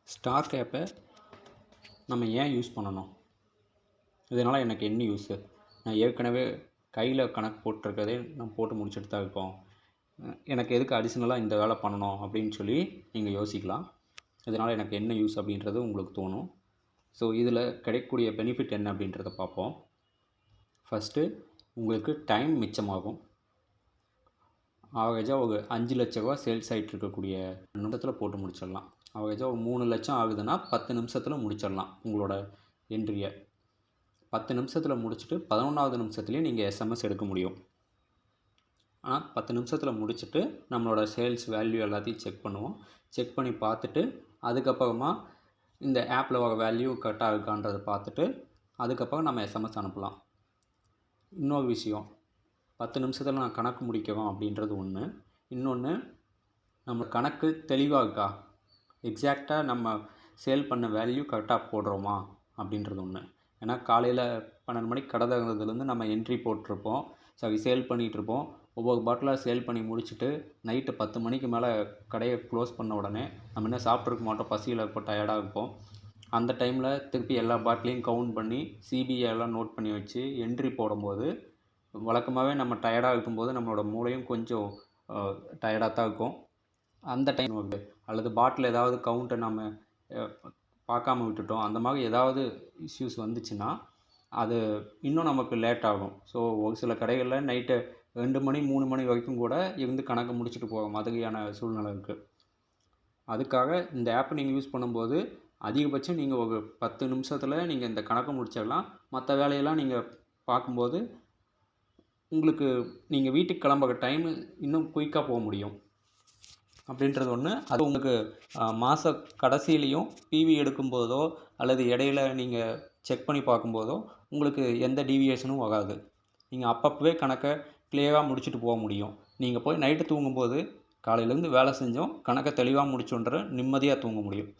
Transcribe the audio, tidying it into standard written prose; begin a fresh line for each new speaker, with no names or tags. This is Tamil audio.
ஸ்டாக் ஆப்பை நம்ம ஏன் யூஸ் பண்ணணும்? இதனால் எனக்கு என்ன யூஸு? நான் ஏற்கனவே கையில் கணக்கு போட்டிருக்கதே நான் போட்டு முடிச்சுட்டு தான் இருக்கோம். எனக்கு எதுக்கு அடிஷ்னலாக இந்த வேலை பண்ணணும் அப்படின்னு சொல்லி நீங்கள் யோசிக்கலாம். இதனால் எனக்கு என்ன யூஸ் அப்படின்றது உங்களுக்கு தோணும். ஸோ இதில் கிடைக்கக்கூடிய பெனிஃபிட் என்ன அப்படின்றத பார்ப்போம். ஃபஸ்ட்டு உங்களுக்கு டைம் மிச்சமாகும். ஆவரேஜாக ஒரு 5 லட்ச ரூபா சேல்ஸ் ஆகிட்டு இருக்கக்கூடிய நிமிடத்தில் போட்டு முடிச்சிடலாம். ஆவரேஜாக ஒரு 3 லட்சம் ஆகுதுன்னா 10 நிமிஷத்தில் முடிச்சிடலாம். உங்களோட என்ட்ரியை 10 நிமிஷத்தில் முடிச்சுட்டு 11வது நிமிஷத்துலேயே நீங்கள் எஸ்எம்எஸ் எடுக்க முடியும். ஆனால் 10 நிமிஷத்தில் முடிச்சுட்டு நம்மளோட சேல்ஸ் வேல்யூ எல்லாத்தையும் செக் பண்ணுவோம். செக் பண்ணி பார்த்துட்டு அதுக்கப்புறமா இந்த ஆப்பில் வர வேல்யூ கரெக்டாக இருக்கான்றதை பார்த்துட்டு அதுக்கப்புறம் நம்ம எஸ்எம்எஸ் அனுப்பலாம். இன்னொரு விஷயம், 10 நிமிஷத்தில் நான் கணக்கு முடிக்கிறோம் அப்படின்றது ஒன்று. இன்னொன்று, நம்ம கணக்கு தெளிவாக இருக்கா, எக்ஸாக்டாக நம்ம சேல் பண்ண வேல்யூ கரெக்டாக போடுறோமா அப்படின்றது ஒன்று. ஏன்னா காலையில் 12 மணிக்கு கடை திறந்ததுலேருந்து நம்ம என்ட்ரி போட்டிருப்போம், சேல் பண்ணிகிட்ருப்போம். ஒவ்வொரு பாட்டிலாக சேல் பண்ணி முடிச்சுட்டு நைட்டு 10 மணிக்கு மேலே கடையை க்ளோஸ் பண்ண உடனே நம்ம என்ன சாப்பிட்ருக்க மாட்டோம், பசியில் இருப்போம், டயர்டாக இருப்போம். அந்த டைமில் திருப்பி எல்லா பாட்டிலையும் கவுண்ட் பண்ணி சிபிஐ எல்லாம் நோட் பண்ணி வச்சு என்ட்ரி போடும்போது வழக்கமாகவே நம்ம டயர்டாக இருக்கும்போது நம்மளோட மூளையும் கொஞ்சம் டயர்டாக தான் இருக்கும். அந்த டைம் வந்து அல்லது பாட்டில் ஏதாவது கவுண்ட்டை நம்ம பார்க்காம விட்டுட்டோம், அந்த மாதிரி ஏதாவது இஷ்யூஸ் வந்துச்சுன்னா அது இன்னும் நமக்கு லேட் ஆகும். ஸோ ஒரு சில கடைகளில் நைட்டு 2 மணி 3 மணி வரைக்கும் கூட இருந்து கணக்கு முடிச்சுட்டு போகிற மாதிரியான சூழ்நிலை இருக்குது. அதுக்காக இந்த ஆப்பை நீங்கள் யூஸ் பண்ணும்போது அதிகபட்சம் நீங்கள் ஒரு 10 நிமிஷத்தில் நீங்கள் இந்த கணக்கை முடிச்சிடலாம். மற்ற வேலையெல்லாம் நீங்கள் பார்க்கும்போது உங்களுக்கு நீங்கள் வீட்டுக்கு கிளம்புற டைமு இன்னும் குயிக்காக போக முடியும் அப்படின்றது ஒன்று. அது உங்களுக்கு மாத கடைசியிலையும் பிவி எடுக்கும்போதோ அல்லது இடையில நீங்கள் செக் பண்ணி பார்க்கும்போதோ உங்களுக்கு எந்த டீவியேஷனும் வராது. நீங்கள் அப்பப்போவே கணக்கை கிளியராக முடிச்சுட்டு போக முடியும். நீங்கள் போய் நைட்டு தூங்கும்போது காலையிலேருந்து வேலை செஞ்சோம், கணக்கை தெளிவாக முடிச்சோன்ற நிம்மதியாக தூங்க முடியும்.